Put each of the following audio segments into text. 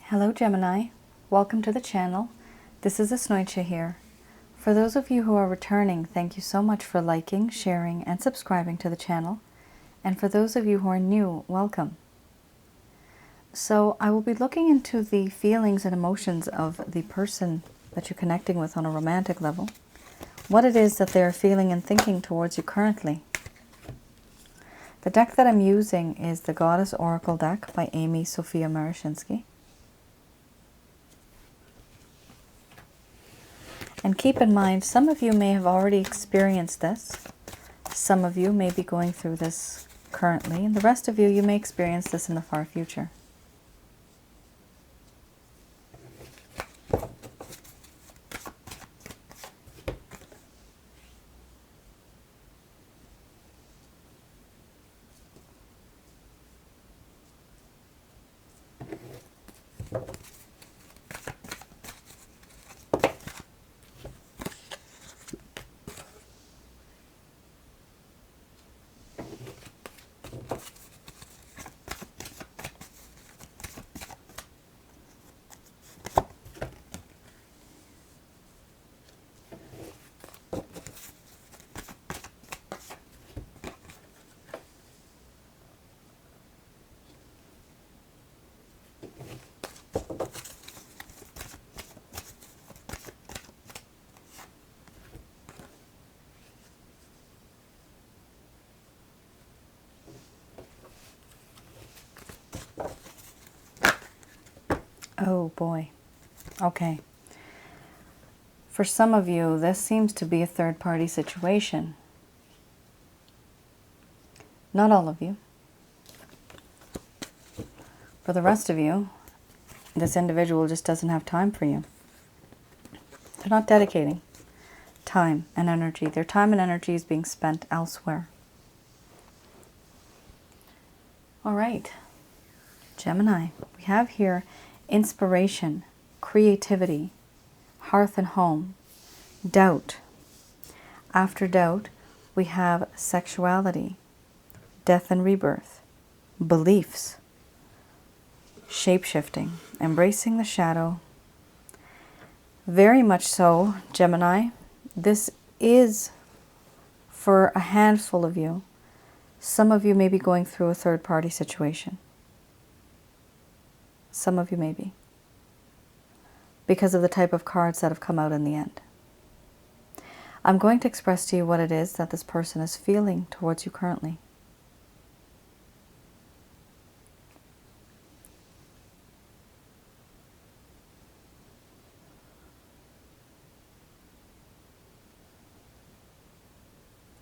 Hello Gemini, welcome to the channel. This is Asnointia here. For those of you who are returning, thank you so much for liking, sharing, and subscribing to the channel. And for those of you who are new, welcome. So I will be looking into the feelings and emotions of the person that you're connecting with on a romantic level. What it is that they're feeling and thinking towards you currently. The deck that I'm using is the Goddess Oracle deck by Amy Sophia Marashinsky. And keep in mind, some of you may have already experienced this. Some of you may be going through this currently, and the rest of you, you may experience this in the far future. Oh boy. Okay. For some of you, this seems to be a third-party situation. Not all of you. For the rest of you, this individual just doesn't have time for you. They're not dedicating time and energy. Their time and energy is being spent elsewhere. All right. Gemini, we have here inspiration, creativity, hearth and home, doubt. After doubt, we have sexuality, death and rebirth, beliefs, shape-shifting, embracing the shadow. Very much so, Gemini. This is for a handful of you. Some of you may be going through a third-party situation. Some of you may be, because of the type of cards that have come out in the end. I'm going to express to you what it is that this person is feeling towards you currently.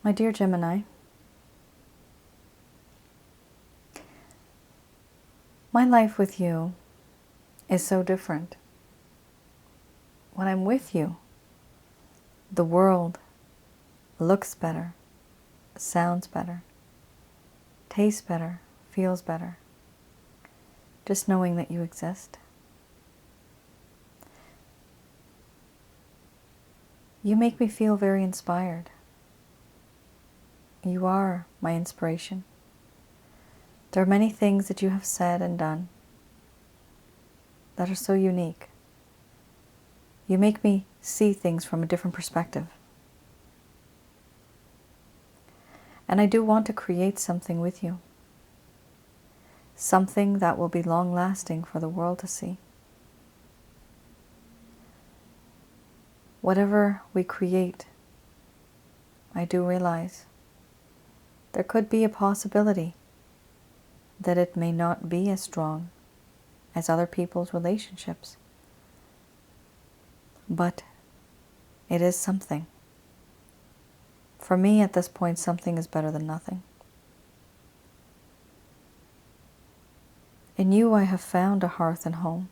My dear Gemini, my life with you is so different. When I'm with you, the world looks better, sounds better, tastes better, feels better. Just knowing that you exist. You make me feel very inspired. You are my inspiration. There are many things that you have said and done that are so unique. You make me see things from a different perspective. And I do want to create something with you. Something that will be long-lasting for the world to see. Whatever we create, I do realize there could be a possibility that it may not be as strong as other people's relationships. But it is something. For me at this point, something is better than nothing. In you I have found a hearth and home.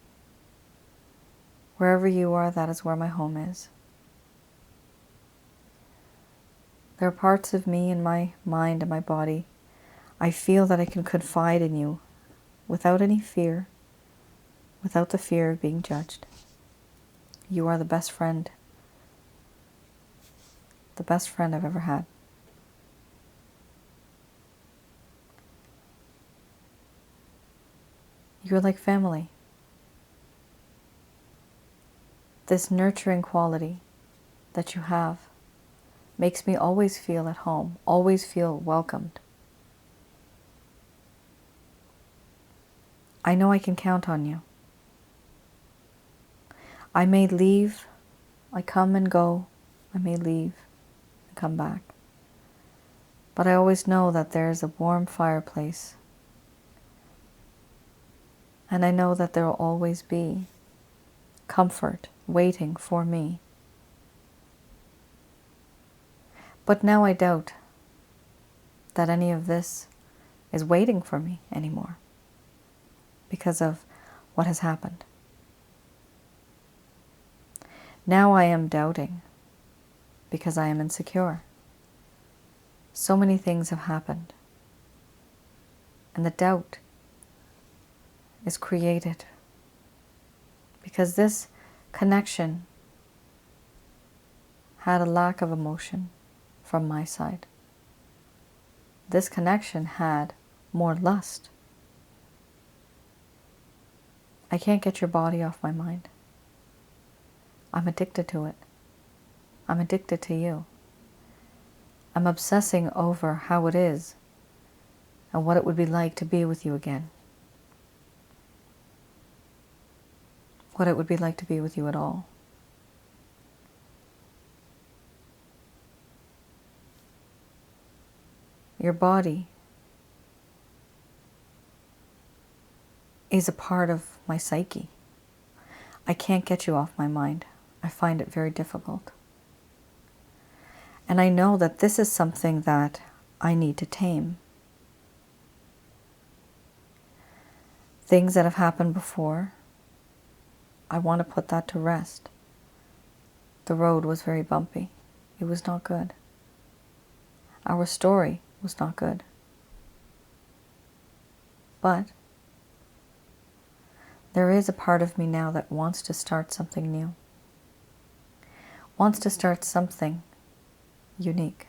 Wherever you are, that is where my home is. There are parts of me in my mind and my body. I feel that I can confide in you without any fear, without the fear of being judged. You are the best friend I've ever had. You're like family. this nurturing quality that you have makes me always feel at home, always feel welcomed. I know I can count on you. I may leave, I come and go, I may leave and come back. But I always know that there is a warm fireplace. And I know that there will always be comfort waiting for me. But now I doubt that any of this is waiting for me anymore because of what has happened. Now I am doubting because I am insecure. So many things have happened. And the doubt is created because this connection had a lack of emotion from my side. This connection had more lust. I can't get your body off my mind. I'm addicted to it. I'm addicted to you. I'm obsessing over how it is and what it would be like to be with you again. What it would be like to be with you at all. Your body is a part of my psyche. I can't get you off my mind. I find it very difficult. And I know that this is something that I need to tame. Things that have happened before, I want to put that to rest. The road was very bumpy. It was not good. Our story was not good. But there is a part of me now that wants to start something new. Wants to start something unique.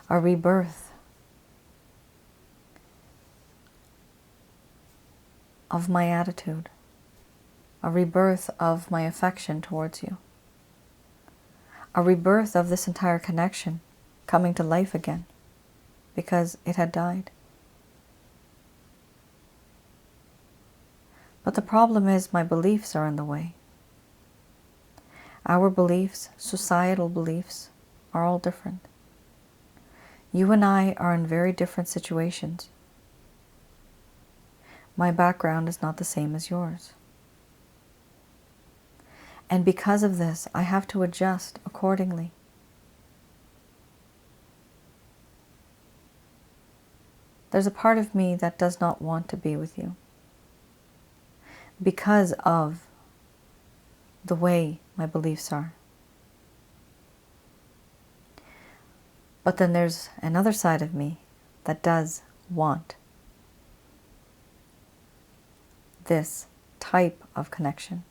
A rebirth of my attitude. A rebirth of my affection towards you. A rebirth of this entire connection coming to life again because it had died. But the problem is my beliefs are in the way. Our beliefs, societal beliefs, are all different. You and I are in very different situations. My background is not the same as yours. And because of this, I have to adjust accordingly. There's a part of me that does not want to be with you because of the way my beliefs are. But then there's another side of me that does want this type of connection.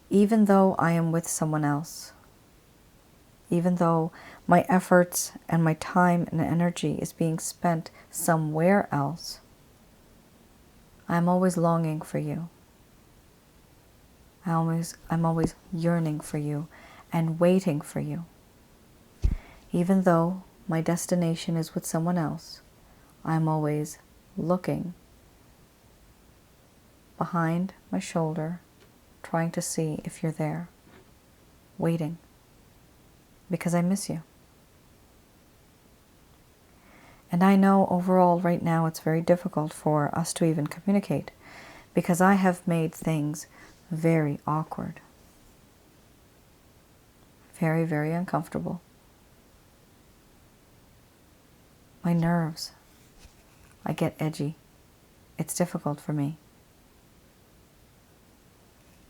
Even though I am with someone else, even though my efforts and my time and energy is being spent somewhere else, I'm always longing for you. I'm always yearning for you and waiting for you. Even though my destination is with someone else, I'm always looking behind my shoulder, trying to see if you're there, waiting, because I miss you. And I know overall right now it's very difficult for us to even communicate because I have made things very awkward. Very, very uncomfortable. My nerves. I get edgy. It's difficult for me.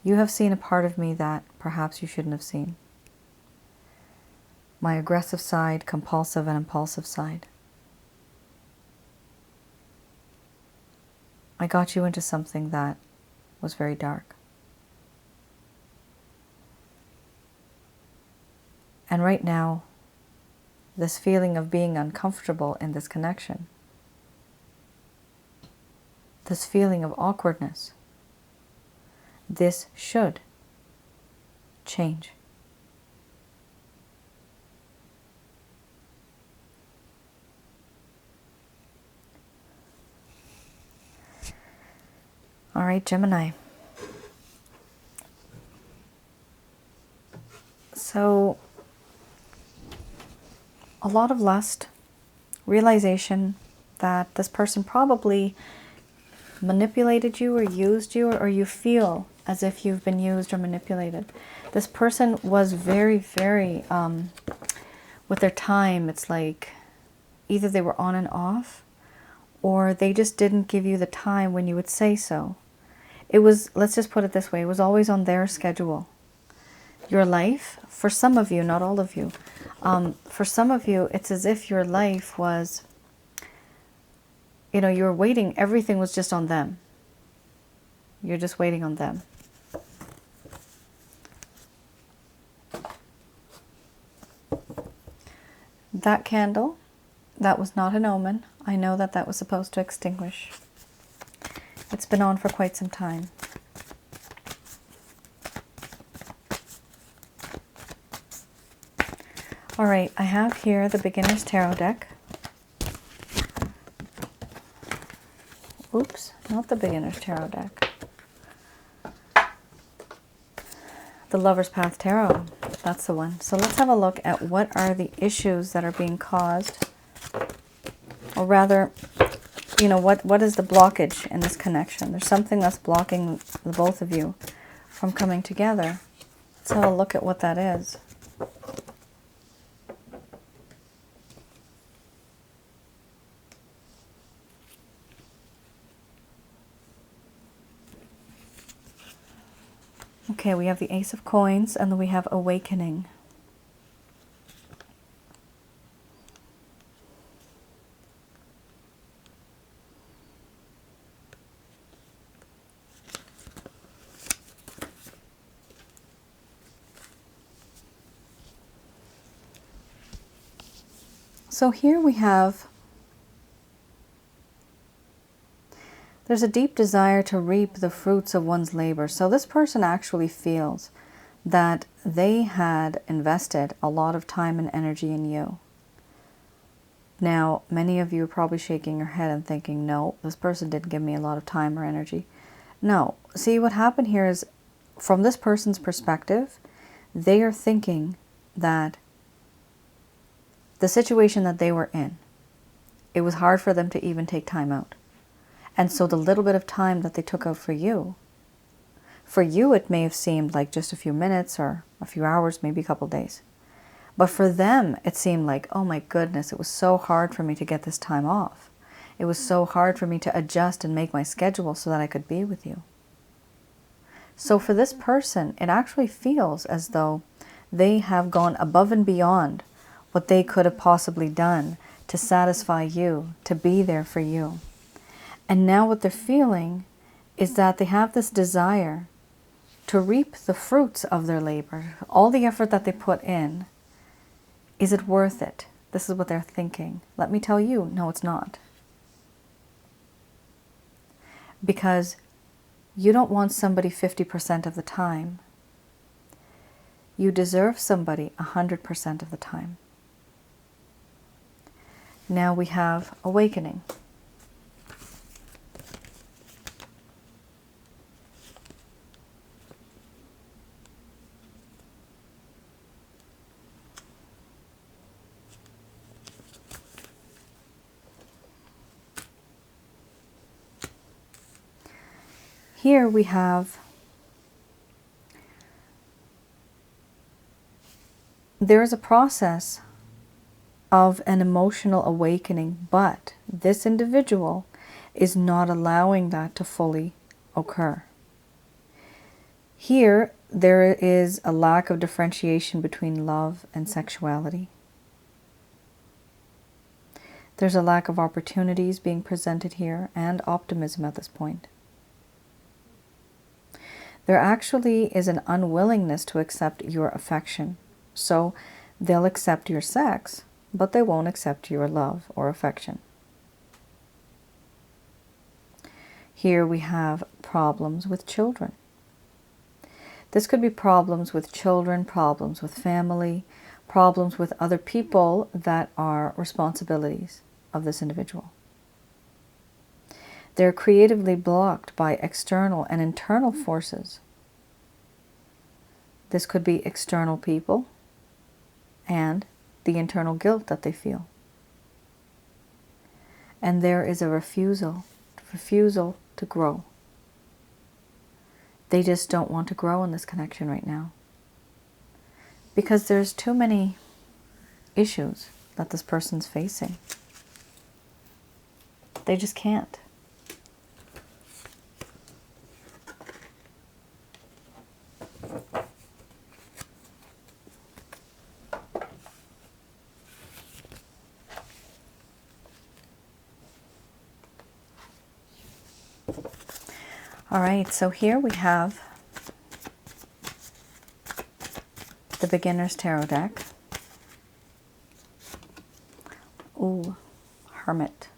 You have seen a part of me that perhaps you shouldn't have seen. My aggressive side, compulsive and impulsive side. I got you into something that was very dark. And right now, this feeling of being uncomfortable in this connection, this feeling of awkwardness, this should change. All right, Gemini. So, a lot of lust, realization that this person probably manipulated you or used you, or you feel as if you've been used or manipulated. This person was very, very, with their time, it's like either they were on and off, or they just didn't give you the time when you would say so. It was, let's just put it this way, it was always on their schedule. Your life, for some of you, not all of you, for some of you, it's as if your life was, you know, you were waiting, everything was just on them. You're just waiting on them. That candle, that was not an omen. I know that that was supposed to extinguish. It's been on for quite some time. All right, I have here the Beginner's Tarot deck. Oops, not the Beginner's Tarot deck. The Lover's Path Tarot, that's the one. So let's have a look at what are the issues that are being caused, or rather, you know, what is the blockage in this connection? There's something that's blocking the both of you from coming together. Let's have a look at what that is. Okay, we have the Ace of Coins, and then we have Awakening. So here we have, there's a deep desire to reap the fruits of one's labor. So this person actually feels that they had invested a lot of time and energy in you. Now, many of you are probably shaking your head and thinking, no, this person didn't give me a lot of time or energy. No. See, what happened here is, from this person's perspective, they are thinking that the situation that they were in, it was hard for them to even take time out. And so the little bit of time that they took out for you it may have seemed like just a few minutes or a few hours, maybe a couple days. But for them, it seemed like, oh my goodness, it was so hard for me to get this time off. It was so hard for me to adjust and make my schedule so that I could be with you. So for this person, it actually feels as though they have gone above and beyond what they could have possibly done to satisfy you, to be there for you. And now what they're feeling is that they have this desire to reap the fruits of their labor. All the effort that they put in, is it worth it? This is what they're thinking. Let me tell you, no, it's not. Because you don't want somebody 50% of the time. You deserve somebody 100% of the time. Now we have Awakening. Here we have, there is a process of an emotional awakening, but this individual is not allowing that to fully occur. Here, there is a lack of differentiation between love and sexuality. There's a lack of opportunities being presented here and optimism at this point. There actually is an unwillingness to accept your affection. So they'll accept your sex, but they won't accept your love or affection. Here we have problems with children. This could be problems with children, problems with family, problems with other people that are responsibilities of this individual. They're creatively blocked by external and internal forces. This could be external people and the internal guilt that they feel. And there is a refusal to grow. They just don't want to grow in this connection right now. Because there's too many issues that this person's facing. They just can't. All right, so here we have the Beginner's Tarot deck. Ooh, Hermit.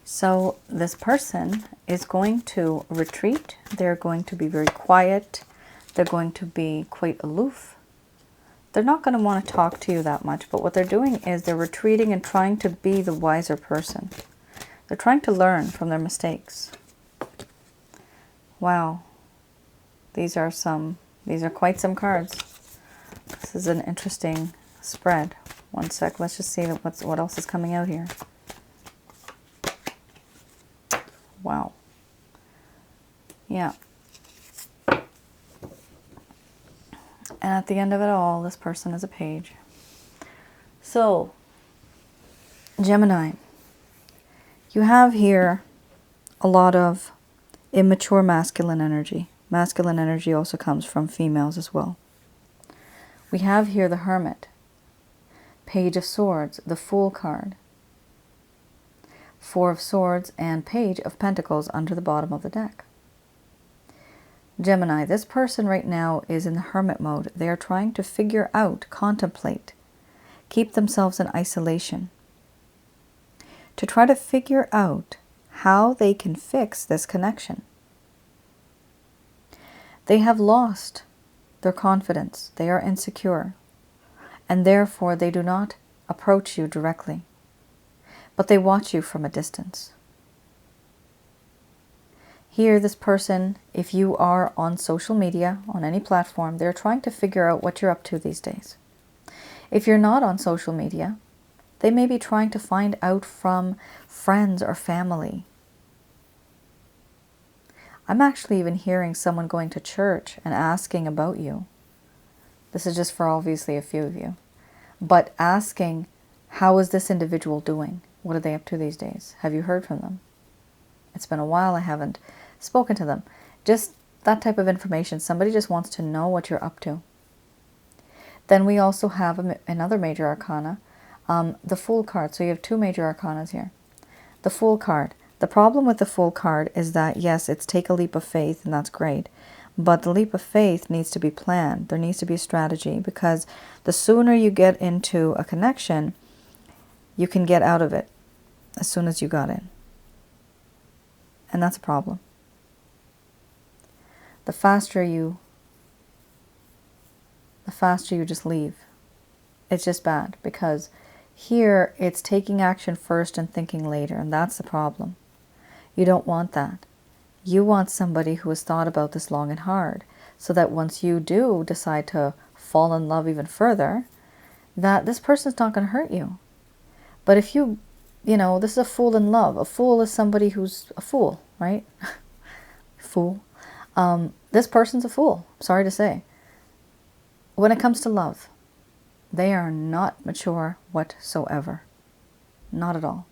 So this person is going to retreat. They're going to be very quiet. They're going to be quite aloof. They're not going to want to talk to you that much, but what they're doing is they're retreating and trying to be the wiser person. They're trying to learn from their mistakes. Wow. These are quite some cards. This is an interesting spread. One sec, let's just see what else is coming out here. Wow. Yeah. And at the end of it all, this person is a page. So, Gemini, you have here a lot of immature masculine energy. Masculine energy also comes from females as well. We have here the Hermit, Page of Swords, the Fool card, Four of Swords, and Page of Pentacles under the bottom of the deck. Gemini, this person right now is in the hermit mode. They are trying to figure out, contemplate, keep themselves in isolation, to try to figure out how they can fix this connection. They have lost their confidence. They are insecure, and therefore they do not approach you directly, but they watch you from a distance. Here, this person, if you are on social media, on any platform, they're trying to figure out what you're up to these days. If you're not on social media, they may be trying to find out from friends or family. I'm actually even hearing someone going to church and asking about you. This is just for obviously a few of you. But asking, how is this individual doing? What are they up to these days? Have you heard from them? It's been a while, I haven't spoken to them. Just that type of information. Somebody just wants to know what you're up to. Then we also have another major arcana, the Fool card. So you have two major arcanas here. The Fool card. The problem with the Fool card is that, yes, it's take a leap of faith, and that's great. But the leap of faith needs to be planned. There needs to be a strategy, because the sooner you get into a connection, you can get out of it as soon as you got in. And that's a problem. The faster you just leave. It's just bad, because here it's taking action first and thinking later, and that's the problem. You don't want that. You want somebody who has thought about this long and hard, so that once you do decide to fall in love even further, that this person's not going to hurt you. But if you know, this is a fool in love. A fool is somebody who's a fool, right? Fool. This person's a fool, sorry to say. When it comes to love, they are not mature whatsoever. Not at all.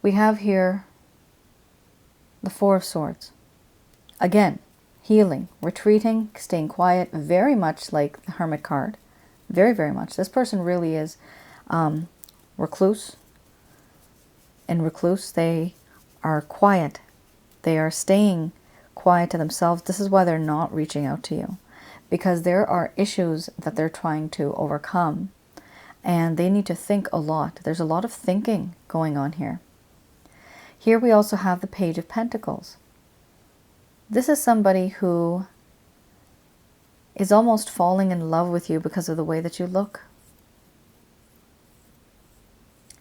We have here the Four of Swords. Again, healing, retreating, staying quiet, very much like the Hermit card. Very, very much. This person really is recluse. In recluse, they are quiet. They are staying quiet to themselves. This is why they're not reaching out to you, because there are issues that they're trying to overcome, and they need to think a lot. There's a lot of thinking going on here. Here we also have the Page of Pentacles. This is somebody who is almost falling in love with you because of the way that you look.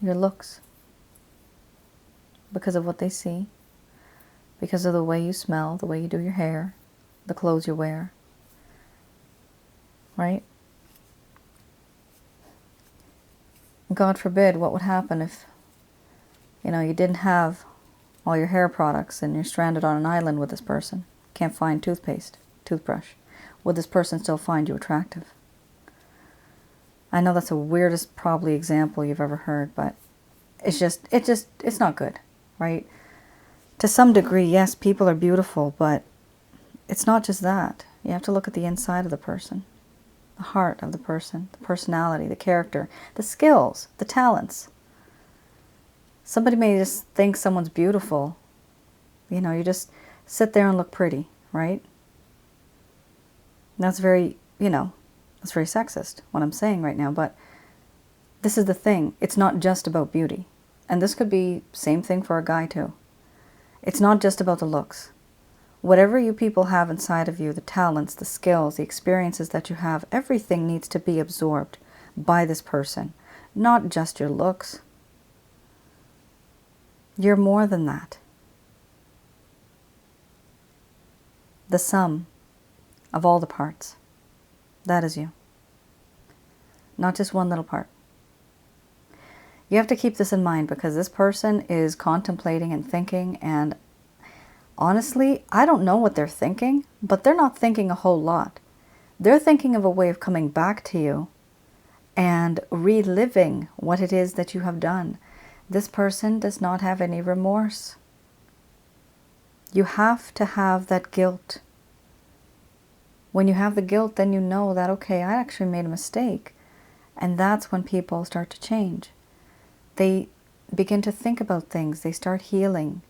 Your looks. Because of what they see. Because of the way you smell, the way you do your hair, the clothes you wear. Right? God forbid, what would happen if, you didn't have all your hair products and you're stranded on an island with this person. Can't find toothpaste, toothbrush. Would this person still find you attractive? I know that's the weirdest probably example you've ever heard, but it's not good, right? To some degree, yes, people are beautiful, but it's not just that. You have to look at the inside of the person, the heart of the person, the personality, the character, the skills, the talents. Somebody may just think someone's beautiful. You just sit there and look pretty, right? That's very, that's very sexist, what I'm saying right now, but this is the thing. It's not just about beauty. And this could be same thing for a guy too. It's not just about the looks. Whatever you people have inside of you, the talents, the skills, the experiences that you have, everything needs to be absorbed by this person. Not just your looks. You're more than that. The sum of all the parts. That is you. Not just one little part. You have to keep this in mind because this person is contemplating and thinking, and honestly, I don't know what they're thinking, but they're not thinking a whole lot. They're thinking of a way of coming back to you and reliving what it is that you have done. This person does not have any remorse. You have to have that guilt. When you have the guilt, then you know that, okay, I actually made a mistake. And that's when people start to change. They begin to think about things. They start healing.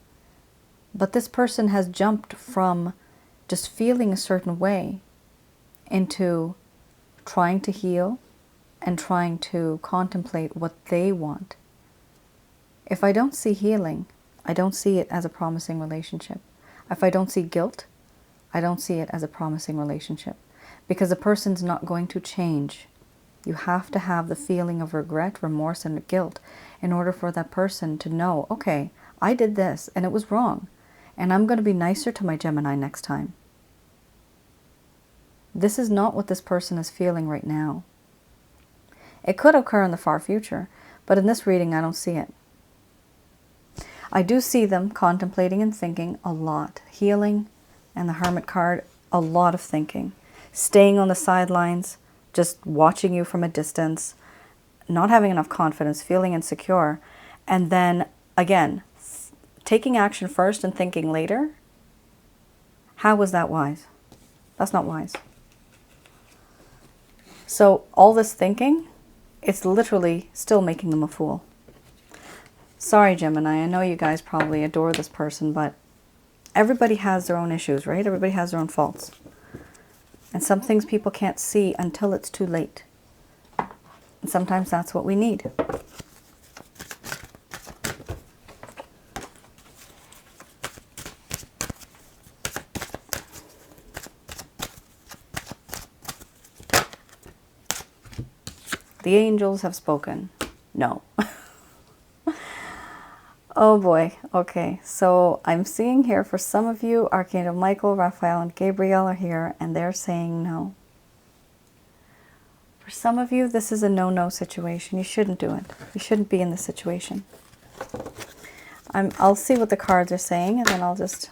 But this person has jumped from just feeling a certain way into trying to heal and trying to contemplate what they want. If I don't see healing, I don't see it as a promising relationship. If I don't see guilt, I don't see it as a promising relationship. Because the person's not going to change. You have to have the feeling of regret, remorse, and guilt in order for that person to know, okay, I did this and it was wrong. And I'm going to be nicer to my Gemini next time. This is not what this person is feeling right now. It could occur in the far future, but in this reading, I don't see it. I do see them contemplating and thinking a lot. Healing and the Hermit card, a lot of thinking. Staying on the sidelines, just watching you from a distance, not having enough confidence, feeling insecure, and then, again, taking action first and thinking later. How was that wise? That's not wise. So all this thinking, it's literally still making them a fool. Sorry, Gemini, I know you guys probably adore this person, but everybody has their own issues, right? Everybody has their own faults. And some things people can't see until it's too late. And sometimes that's what we need. The angels have spoken. No. Oh boy. Okay. So I'm seeing here for some of you, Archangel Michael, Raphael, and Gabriel are here, and they're saying no. For some of you, this is a no-no situation. You shouldn't do it. You shouldn't be in this situation. I'll see what the cards are saying, and then I'll just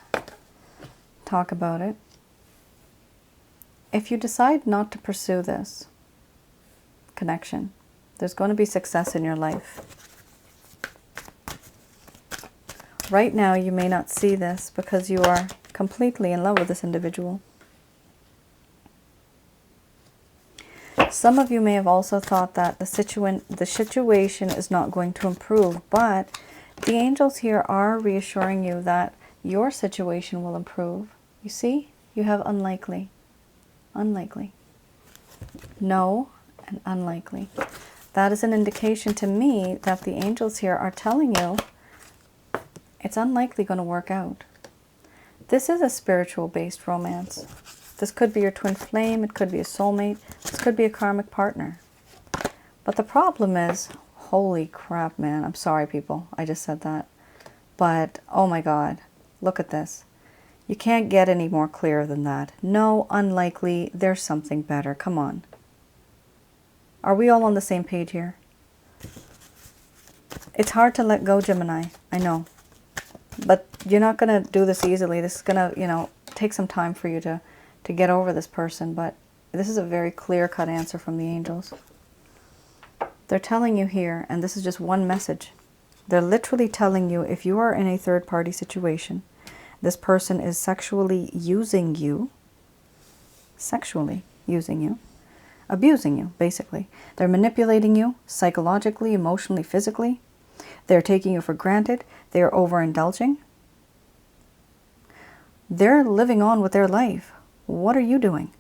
talk about it. If you decide not to pursue this connection, there's going to be success in your life. Right now, you may not see this because you are completely in love with this individual. Some of you may have also thought that the situation is not going to improve, but the angels here are reassuring you that your situation will improve. You see, you have unlikely, unlikely, no, and unlikely. That is an indication to me that the angels here are telling you it's unlikely going to work out. This is a spiritual-based romance. This could be your twin flame. It could be a soulmate. This could be a karmic partner. But the problem is, holy crap, man. I'm sorry, people. I just said that. But, oh my God, look at this. You can't get any more clear than that. No, unlikely. There's something better. Come on. Are we all on the same page here? It's hard to let go, Gemini. I know. But you're not going to do this easily. This is going to, you know, take some time for you to get over this person. But this is a very clear-cut answer from the angels. They're telling you here, and this is just one message. They're literally telling you, if you are in a third-party situation, this person is sexually using you, abusing you, basically. They're manipulating you psychologically, emotionally, physically. They're taking you for granted. They're overindulging. They're living on with their life. What are you doing?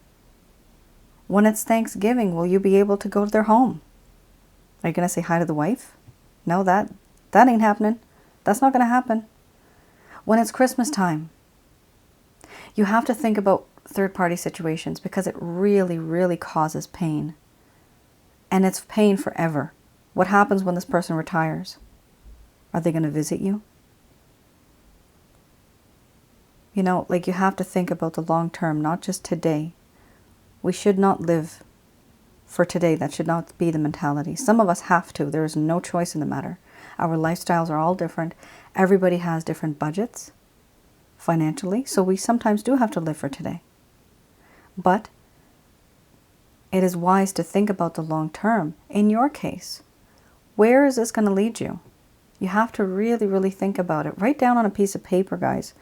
When it's Thanksgiving, will you be able to go to their home? Are you going to say hi to the wife? No, that ain't happening. That's not going to happen. When it's Christmas time, you have to think about third-party situations because it really, really causes pain. And it's pain forever. What happens when this person retires? Are they going to visit you? You know, like, you have to think about the long term, not just today. We should not live for today. That should not be the mentality. Some of us have to. There is no choice in the matter. Our lifestyles are all different. Everybody has different budgets financially, so we sometimes do have to live for today. But it is wise to think about the long term. In your case, where is this going to lead you? You have to really, really think about it. Write down on a piece of paper, guys.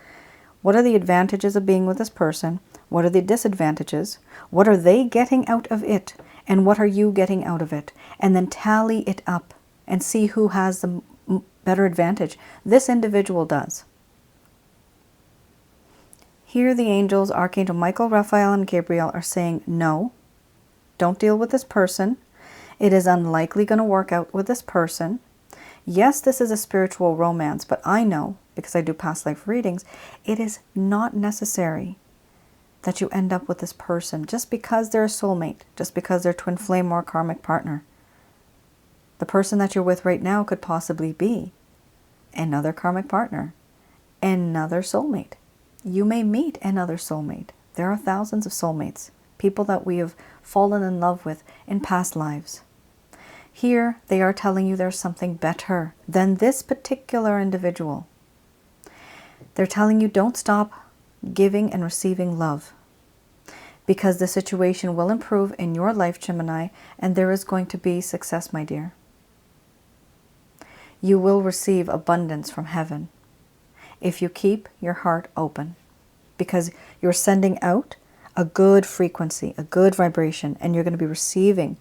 What are the advantages of being with this person? What are the disadvantages? What are they getting out of it? And what are you getting out of it? And then tally it up and see who has the better advantage. This individual does. Here the angels, Archangel Michael, Raphael, and Gabriel are saying, no, don't deal with this person. It is unlikely going to work out with this person. Yes, this is a spiritual romance, but I know, because I do past life readings, it is not necessary that you end up with this person just because they're a soulmate, just because they're twin flame or karmic partner. The person that you're with right now could possibly be another karmic partner, another soulmate. You may meet another soulmate. There are thousands of soulmates, people that we have fallen in love with in past lives. Here, they are telling you there's something better than this particular individual. They're telling you don't stop giving and receiving love, because the situation will improve in your life, Gemini, and there is going to be success, my dear. You will receive abundance from heaven if you keep your heart open, because you're sending out a good frequency, a good vibration, and you're going to be receiving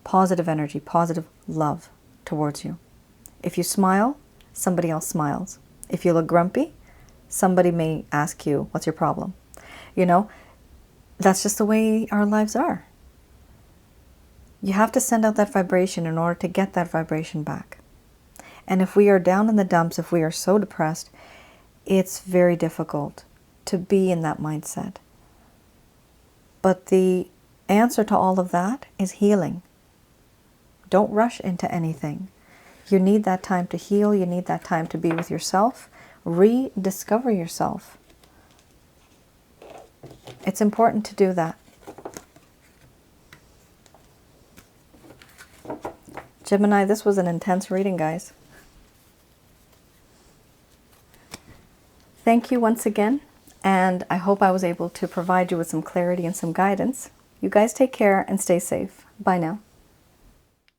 positive energy, positive love towards you. If you smile, somebody else smiles. If you look grumpy, somebody may ask you, what's your problem? You know, that's just the way our lives are. You have to send out that vibration in order to get that vibration back. And if we are down in the dumps, if we are so depressed, it's very difficult to be in that mindset. But the answer to all of that is healing. Don't rush into anything. You need that time to heal. You need that time to be with yourself. Rediscover yourself. It's important to do that. Gemini, this was an intense reading, guys. Thank you once again, and I hope I was able to provide you with some clarity and some guidance. You guys take care and stay safe. Bye now.